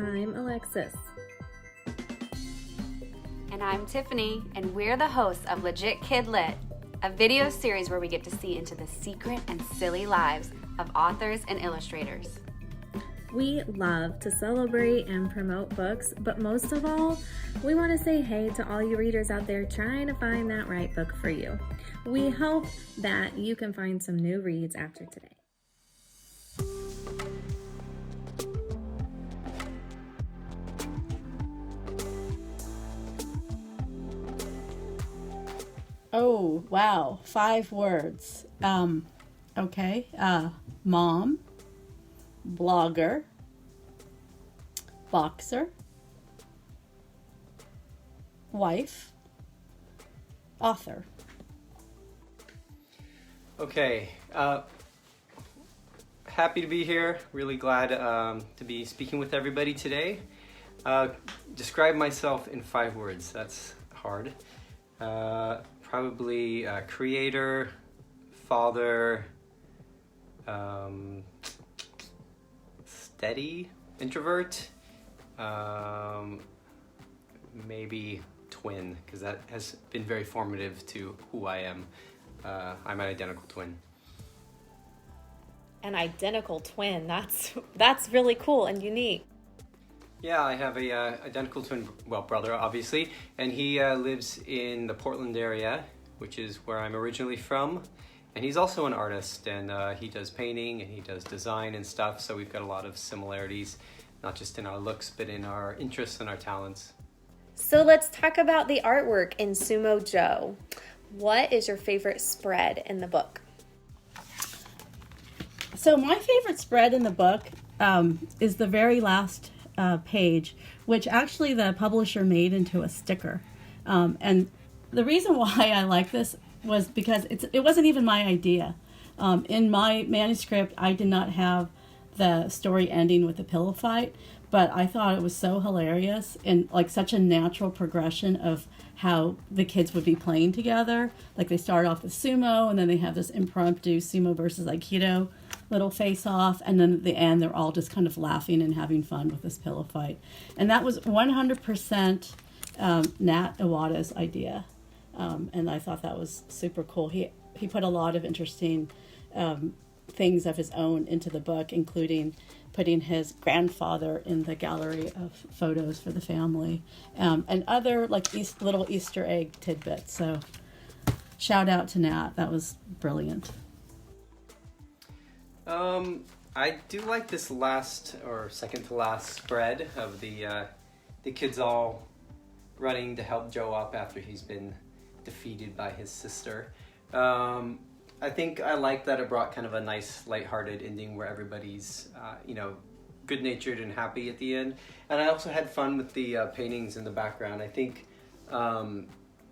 I'm Alexis. And I'm Tiffany, and we're the hosts of Legit KidLit, a video series where we get to see into the secret and silly lives of authors and illustrators. We love to celebrate and promote books, but most of all, we want to say hey to all you readers out there trying to find that right book for you. We hope that you can find some new reads after today. Oh, wow. 5 words. Okay. Mom, blogger, boxer, wife, author. Okay. Happy to be here. Really glad to be speaking with everybody today. Describe myself in 5 words. That's hard. Probably creator, father, steady, introvert, maybe twin, because that has been very formative to who I am. I'm an identical twin. An identical twin. That's really cool and unique. Yeah, I have a identical twin, brother, obviously, and he lives in the Portland area, which is where I'm originally from. And he's also an artist, and he does painting, and he does design and stuff, so we've got a lot of similarities, not just in our looks, but in our interests and our talents. So let's talk about the artwork in Sumo Joe. What is your favorite spread in the book? So my favorite spread in the book is the very last page, which actually the publisher made into a sticker. And the reason why I like this was because it wasn't even my idea. In my manuscript, I did not have the story ending with a pillow fight, but I thought it was so hilarious and like such a natural progression of how the kids would be playing together. Like they start off with sumo, and then they have this impromptu sumo versus aikido little face off, and then at the end they're all just kind of laughing and having fun with this pillow fight. And that was 100% Nat Iwata's idea. And I thought that was super cool. He put a lot of interesting things of his own into the book, including putting his grandfather in the gallery of photos for the family, and other like little Easter egg tidbits. So shout out to Nat. That was brilliant. I do like this last or second to last spread of the kids all running to help Joe up after he's been defeated by his sister. I think I like that it brought kind of a nice lighthearted ending where everybody's good-natured and happy at the end. And I also had fun with the paintings in the background. I think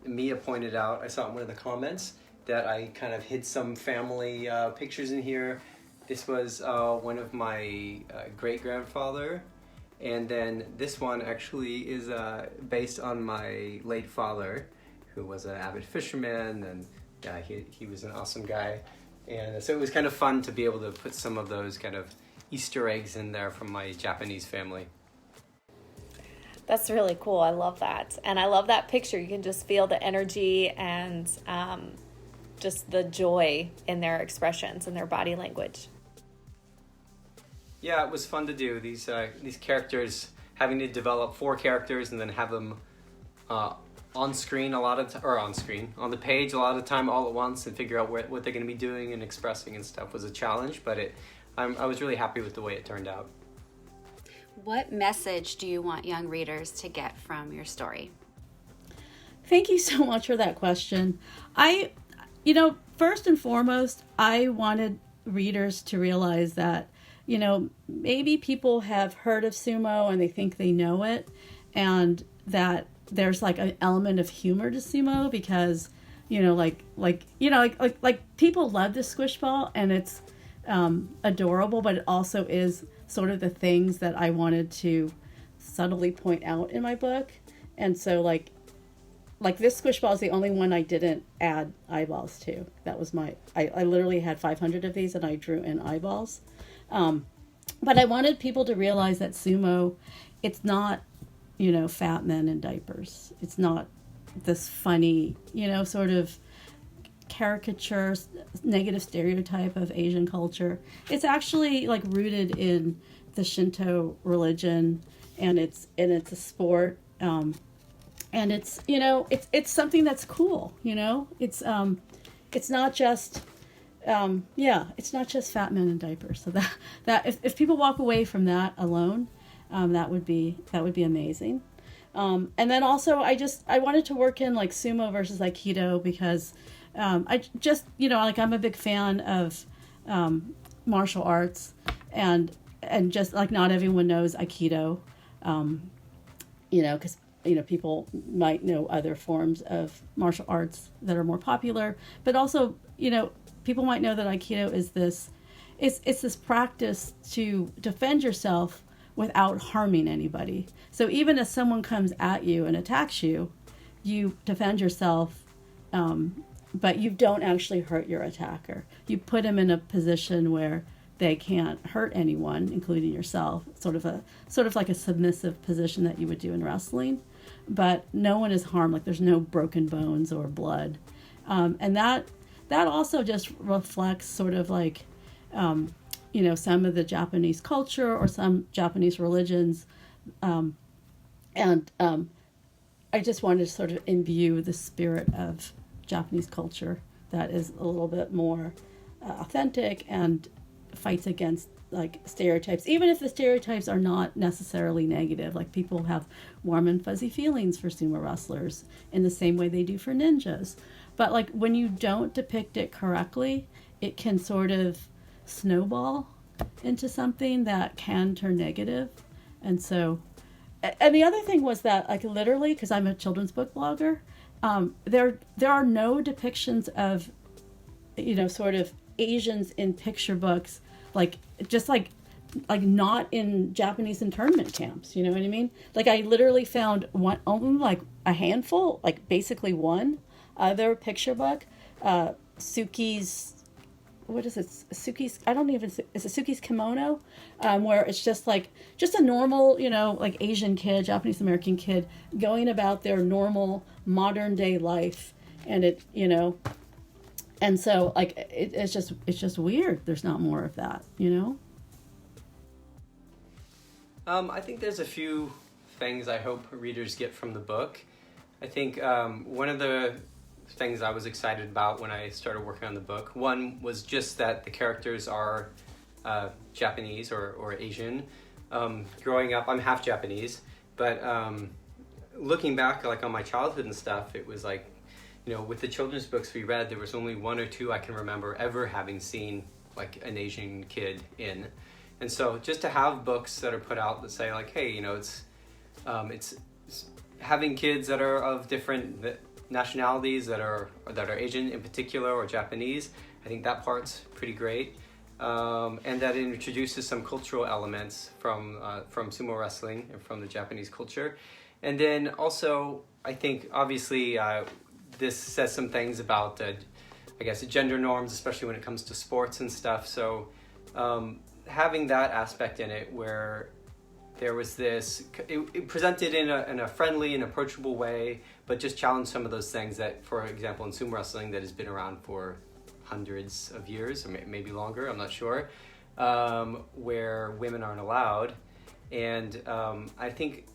Mia pointed out, I saw in one of the comments, that I kind of hid some family pictures in here. This was one of my great-grandfather, and then this one actually is based on my late father, who was an avid fisherman, and yeah, he was an awesome guy. And so it was kind of fun to be able to put some of those kind of Easter eggs in there from my Japanese family. That's really cool. I love that. And I love that picture. You can just feel the energy and just the joy in their expressions and their body language. Yeah, it was fun to do. These characters, having to develop 4 characters and then have them on screen a lot of on the page a lot of the time all at once, and figure out what they're going to be doing and expressing and stuff was a challenge, but I was really happy with the way it turned out. What message do you want young readers to get from your story? Thank you so much for that question. First and foremost, I wanted readers to realize that, maybe people have heard of sumo and they think they know it, and that there's like an element of humor to sumo because, people love the squish ball and it's adorable, but it also is sort of the things that I wanted to subtly point out in my book. And so like this squish ball is the only one I didn't add eyeballs to. That was I literally had 500 of these and I drew in eyeballs. But I wanted people to realize that sumo it's not, fat men in diapers. It's not this funny, sort of caricature, negative stereotype of Asian culture. It's actually like rooted in the Shinto religion, and it's a sport, and it's it's something that's cool. It's not just it's not just fat men in diapers. So that if people walk away from that alone, that would be amazing. And then also I wanted to work in like sumo versus aikido, because I just I'm a big fan of martial arts, and just like not everyone knows aikido, because people might know other forms of martial arts that are more popular, but also people might know that aikido is it's this practice to defend yourself without harming anybody. So even if someone comes at you and attacks you, you defend yourself, but you don't actually hurt your attacker. You put them in a position where they can't hurt anyone, including yourself. Sort of like a submissive position that you would do in wrestling, but no one is harmed. Like there's no broken bones or blood, and that also just reflects sort of like some of the Japanese culture or some Japanese religions, and I just wanted to sort of imbue the spirit of Japanese culture that is a little bit more authentic and fights against like stereotypes, even if the stereotypes are not necessarily negative. Like people have warm and fuzzy feelings for sumo wrestlers in the same way they do for ninjas. But like when you don't depict it correctly, it can sort of snowball into something that can turn negative. And so, and the other thing was that like literally, because I'm a children's book blogger, there are no depictions of sort of Asians in picture books, like just like not in Japanese internment camps. You know what I mean? Like I literally found only like a handful, like basically one other picture book, Suki's, what is it? Suki's, I don't even, it's a Suki's Kimono, where it's just a normal, like Asian kid, Japanese American kid going about their normal modern day life. And and so like, it's just weird. There's not more of that, I think there's a few things I hope readers get from the book. I think one of the things I was excited about when I started working on the book, one was just that the characters are Japanese or Asian. Growing up, I'm half Japanese, but looking back like on my childhood and stuff, it was like, with the children's books we read, there was only one or two I can remember ever having seen like an Asian kid in. And so just to have books that are put out that say like, hey, it's having kids that are of different nationalities that are Asian in particular or Japanese, I think that part's pretty great, and that it introduces some cultural elements from sumo wrestling and from the Japanese culture. And then also I think obviously this says some things about I guess gender norms, especially when it comes to sports and stuff. So having that aspect in it where there was this, it presented in a friendly and approachable way, but just challenged some of those things that, for example, in sumo wrestling that has been around for hundreds of years, or maybe longer, I'm not sure, where women aren't allowed. And I think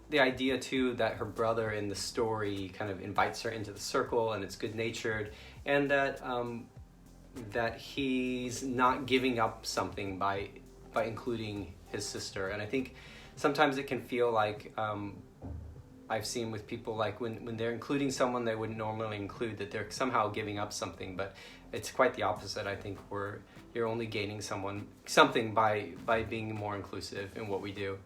the idea too that her brother in the story kind of invites her into the circle and it's good-natured, and that that he's not giving up something by including his sister. And I think sometimes it can feel like I've seen with people like when they're including someone they wouldn't normally include, that they're somehow giving up something, but it's quite the opposite. I think you're only gaining something by being more inclusive in what we do.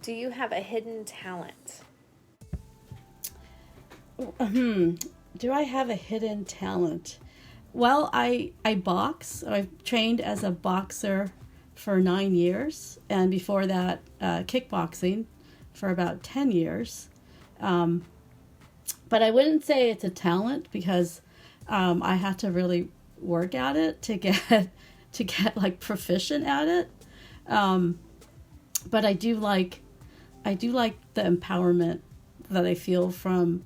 Do you have a hidden talent? Do I have a hidden talent? Well, I box. I've trained as a boxer for 9 years, and before that, kickboxing for about 10 years. But I wouldn't say it's a talent because I had to really work at it to get like proficient at it. but I do like the empowerment that I feel from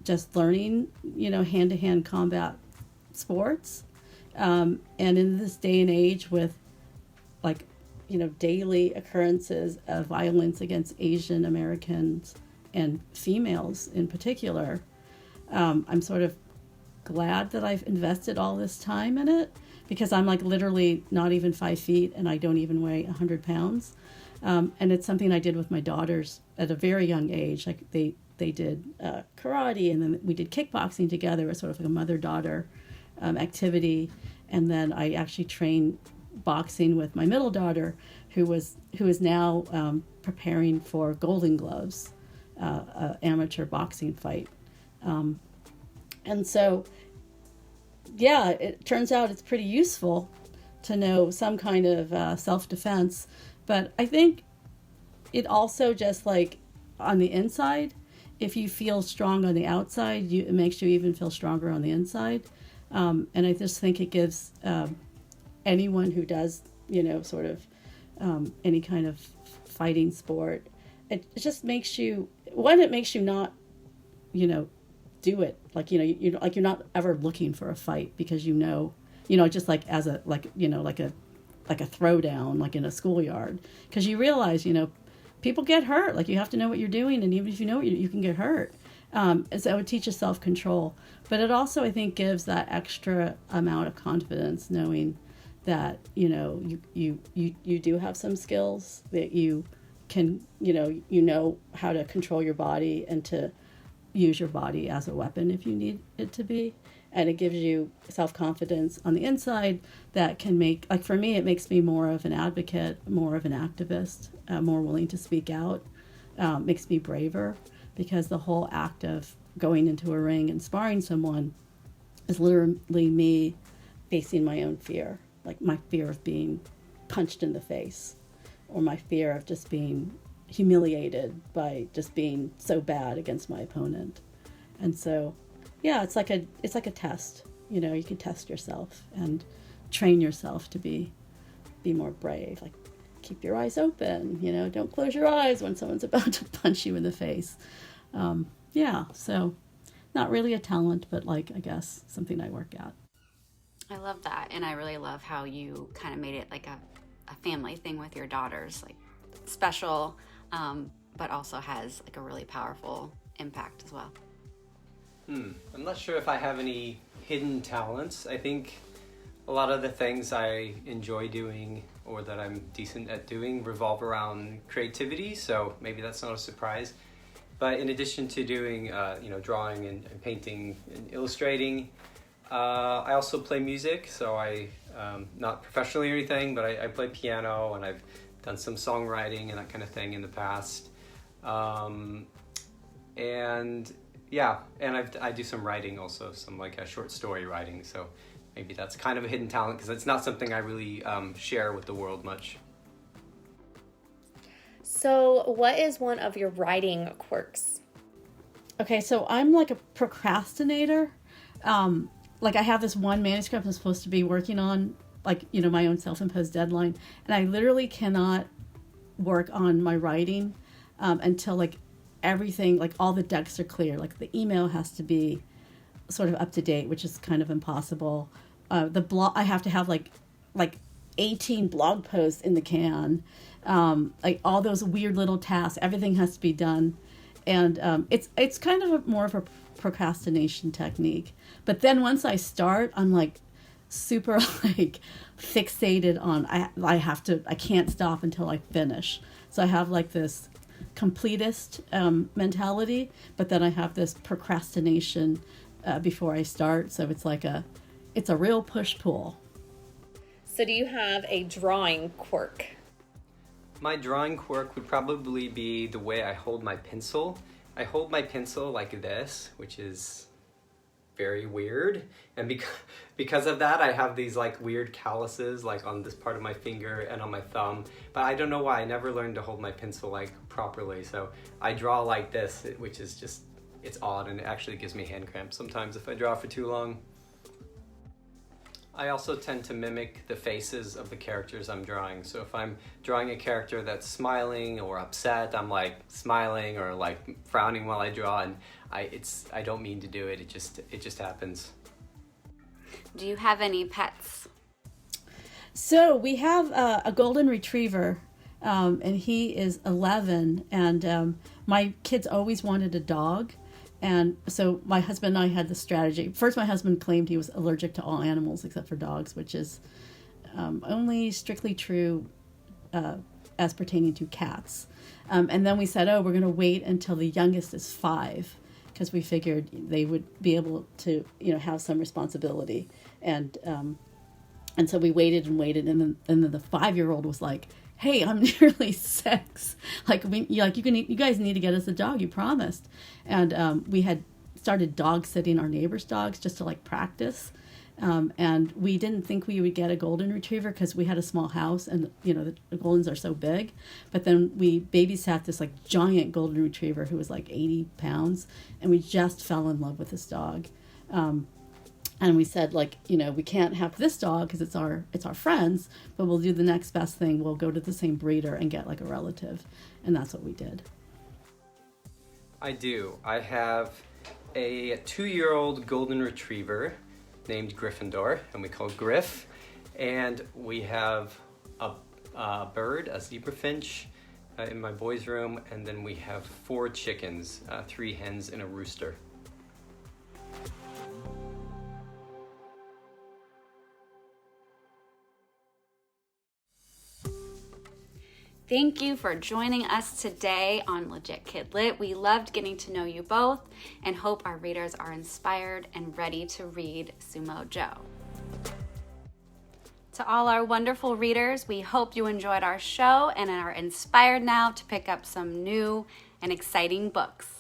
just learning, hand-to-hand combat sports. And in this day and age with daily occurrences of violence against Asian Americans and females in particular, I'm sort of glad that I've invested all this time in it, because I'm literally not even 5 feet and I don't even weigh 100 pounds. And it's something I did with my daughters at a very young age. They did karate, and then we did kickboxing together. It was sort of like a mother-daughter activity. And then I actually trained boxing with my middle daughter, who is now preparing for Golden Gloves, amateur boxing fight. And so, yeah, it turns out it's pretty useful to know some kind of self-defense. But I think it also just on the inside, if you feel strong on the outside, it makes you even feel stronger on the inside. And I just think it gives anyone who does, sort of any kind of fighting sport, it just makes you, it makes you not, do it. You're not ever looking for a fight, because just as a, like a throwdown, in a schoolyard, because you realize, people get hurt. You have to know what you're doing, and even if you know you can get hurt. So it teaches self-control, but it also, I think, gives that extra amount of confidence, knowing that you do have some skills, that you can how to control your body and to use your body as a weapon if you need it to be. And it gives you self-confidence on the inside that can make, for me, it makes me more of an advocate, more of an activist, more willing to speak out, makes me braver, because the whole act of going into a ring and sparring someone is literally me facing my own fear, my fear of being punched in the face, or my fear of just being humiliated by just being so bad against my opponent. And so, yeah, it's like a test. You can test yourself and train yourself to be more brave. Keep your eyes open. Don't close your eyes when someone's about to punch you in the face. So not really a talent, but I guess something I work at. I love that, and I really love how you kind of made it a family thing with your daughters, special, but also has a really powerful impact as well. I'm not sure if I have any hidden talents. I think a lot of the things I enjoy doing, or that I'm decent at doing, revolve around creativity, so maybe that's not a surprise. But in addition to doing, drawing and painting and illustrating, I also play music. So I, not professionally or anything, but I play piano, and I've done some songwriting and that kind of thing in the past. I do some writing also, some a short story writing. So maybe that's kind of a hidden talent, because it's not something I really share with the world much. So what is one of your writing quirks? Okay, so I'm a procrastinator. I have this one manuscript I'm supposed to be working on, my own self-imposed deadline, and I literally cannot work on my writing until everything, all the decks are clear. The email has to be sort of up to date, which is kind of impossible. The blog, I have to have 18 blog posts in the can. All those weird little tasks, everything has to be done. And it's kind of more of a procrastination technique. But then once I start, I'm super fixated on, I can't stop until I finish. So I have this completist mentality, but then I have this procrastination before I start. So it's a real push-pull. So do you have a drawing quirk? My drawing quirk would probably be the way I hold my pencil. I hold my pencil like this, which is very weird. And because of that, I have these weird calluses on this part of my finger and on my thumb. But I don't know why. I never learned to hold my pencil properly. So I draw like this, which is just, it's odd, and it actually gives me hand cramps sometimes if I draw for too long. I also tend to mimic the faces of the characters I'm drawing. So if I'm drawing a character that's smiling or upset, I'm like smiling or like frowning while I draw, and I don't mean to do it. It just happens. Do you have any pets? So we have a golden retriever, and he is 11, and my kids always wanted a dog. And so my husband and I had the strategy. First, my husband claimed he was allergic to all animals except for dogs, which is only strictly true as pertaining to cats. And then we said, oh, we're going to wait until the youngest is 5, because we figured they would be able to, have some responsibility. And so we waited and waited, and then the 5-year-old was like, hey, I'm nearly 6. You guys need to get us a dog. You promised. And we had started dog sitting our neighbors' dogs just to like practice. And we didn't think we would get a golden retriever because we had a small house, and the goldens are so big. But then we babysat this like giant golden retriever who was like 80 pounds, and we just fell in love with this dog. And we said, we can't have this dog because it's our friends, but we'll do the next best thing. We'll go to the same breeder and get like a relative. And that's what we did. I do. I have a 2-year-old golden retriever named Gryffindor, and we call Griff. And we have a bird, a zebra finch, in my boys' room. And then we have 4 chickens, 3 hens and a rooster. Thank you for joining us today on Legit KidLit. We loved getting to know you both and hope our readers are inspired and ready to read Sumo Joe. To all our wonderful readers, we hope you enjoyed our show and are inspired now to pick up some new and exciting books.